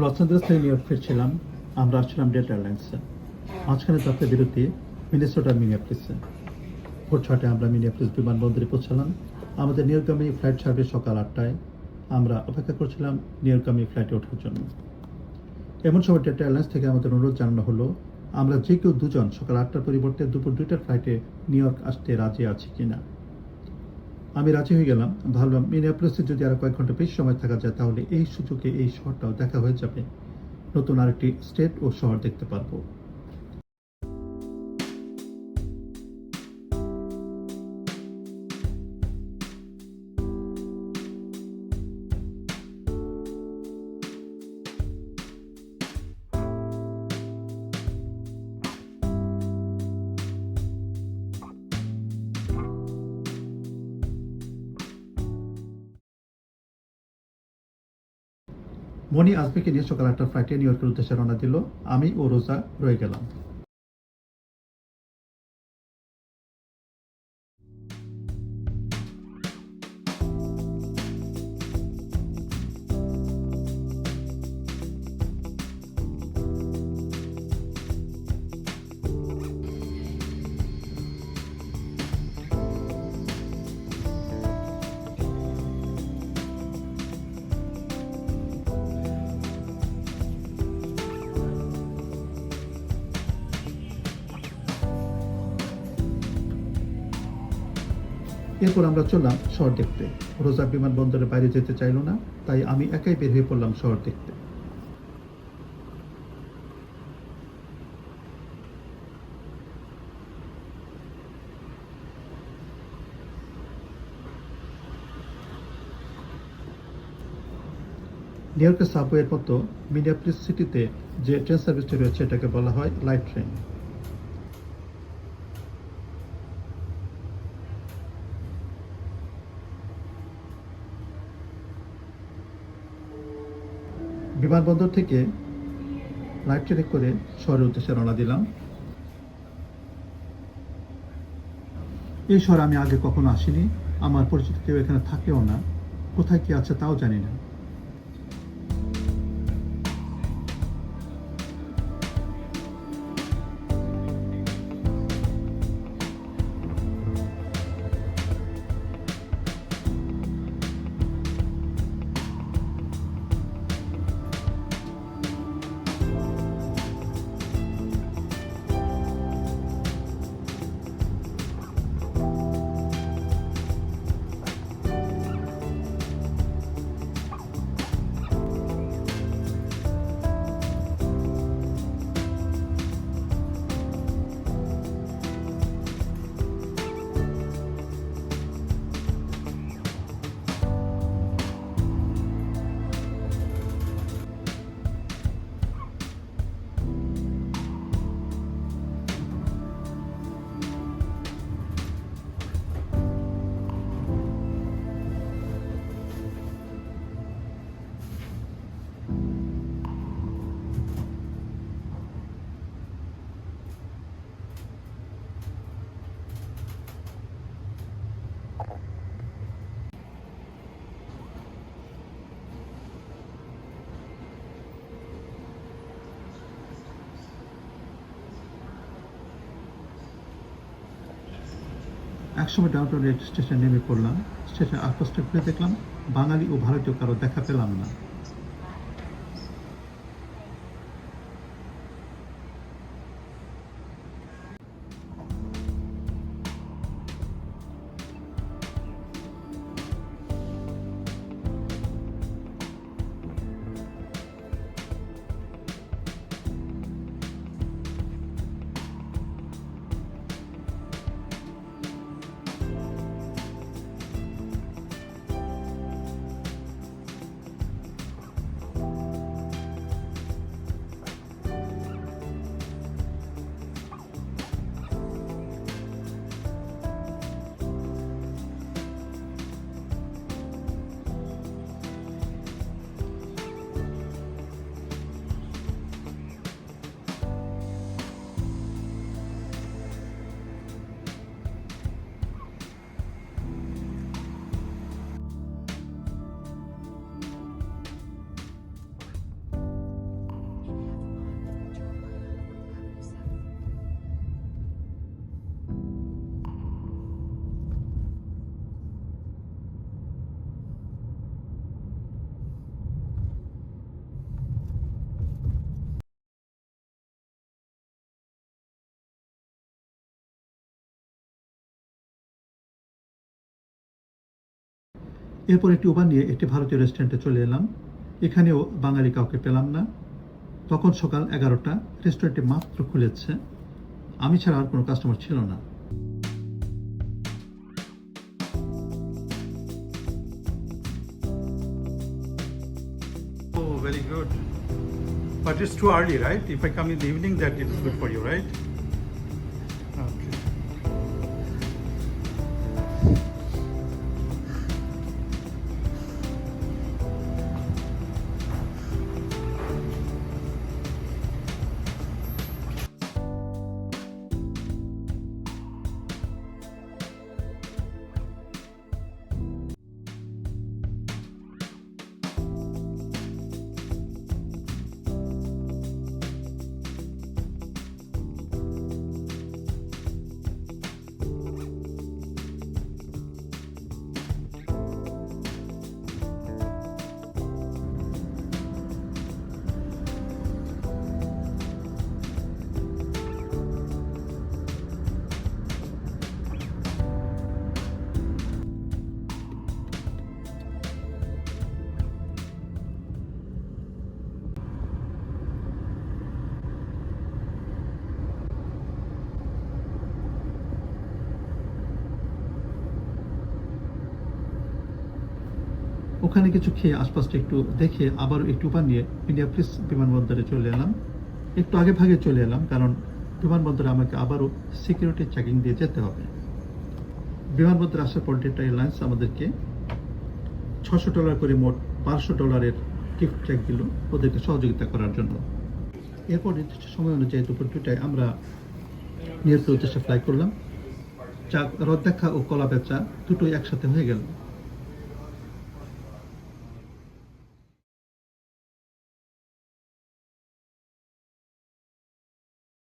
Los Angeles থেকে new York ফিরছিলাম। আমরা আসছিলাম ডেল্টা এয়ারলাইন্সে। মাঝখানে যাত্রা বিরতি মিনেসোটার মিনিয়াপলিসে। ভোর 6টায় আমরা মিনিয়াপলিস বিমানবন্দরে পৌঁছালাম। আমাদের নিউইয়র্কগামী ফ্লাইট ছাড়বে সকাল 8টায়। আমরা অপেক্ষা করছিলাম নিউইয়র্কগামী ফ্লাইটে ওঠার জন্য। এমন সময় ডেল্টা এয়ারলাইন্স থেকে আমাদের অনুরোধ জানানো হলো, আমরা যে কেউ দুজন সকাল 8টার পরিবর্তে দুপুর 2টার ফ্লাইটে নিউ ইয়র্ক আসতে রাজি আছি কিনা। আমি রাজি হয়ে গেলাম। ভাবলাম মিনিয়াপলিসে যদি আরো কয়েক ঘন্টা বেশি সময় থাকা যায় তাহলে এই সুযোগে এই শহরটাও দেখা হয়ে যাবে। নতুন আরেকটি স্টেট ও শহর দেখতে পারবো। মনি আজমিকে নিয়ে সকাল 8টার ফ্লাইটে নিউ ইয়র্কের উদ্দেশ্যে রওনা দিল। আমি ও রোজা রয়ে গেলাম। এরপর আমরা চললাম শহর দেখতে। রোজা বিমানবন্দরের বাইরে যেতে চাইল না, তাই আমি একাই বের হয়ে পড়লাম শহর দেখতে। নিউ ইয়র্কের সাবওয়ের মতো মিনিয়াপলিস সিটিতে যে ট্রেন সার্ভিসটি রয়েছে এটাকে বলা হয় লাইট ট্রেন। বিমানবন্দর থেকে লাইট ট্রেনে করে শহরের উদ্দেশ্যে রওনা দিলাম। এই শহরে আমি আগে কখনো আসিনি। আমার পরিচিত কেউ এখানে থাকেও না। কোথায় কি আছে তাও জানি না। একসময় ডাউনটাউন রেল স্টেশনে নেমে পড়লাম। স্টেশনের আশপাশটা ঘুরে দেখলাম, বাঙালি ও ভারতীয় কারো দেখা পেলাম না। এরপর একটি উবার নিয়ে একটি ভারতীয় রেস্টুরেন্টে চলে এলাম। এখানেও বাঙালি কাউকে পেলাম না। তখন সকাল 11টা, রেস্টুরেন্টটি মাত্র খুলেছে, আমি ছাড়া আর কোনো কাস্টমার ছিল না। Oh, very good. But it's too early, right? If I come in the evening, that it is good for you, right? Okay. ওখানে কিছু খেয়ে আশপাশটা একটু দেখে আবার একটু উবার নিয়ে মিনিয়াপলিস বিমানবন্দরে চলে এলাম। একটু আগে ভাগে চলে এলাম, কারণ বিমানবন্দরে আমাকে আবারও সিকিউরিটি চেকিং দিয়ে যেতে হবে। বিমানবন্দরে আসার পর ডেল্টা এয়ারলাইন্স আমাদেরকে $600 করে মোট $1200 গিফট চেক দিল ওদেরকে সহযোগিতা করার জন্য। এরপর নির্দিষ্ট সময় অনুযায়ী দুপুর 2টায় আমরা নিউ ইয়র্কের উদ্দেশ্যে ফ্লাই করলাম। চা, রদ দেখা ও কলা বেচা দুটোই একসাথে হয়ে গেল।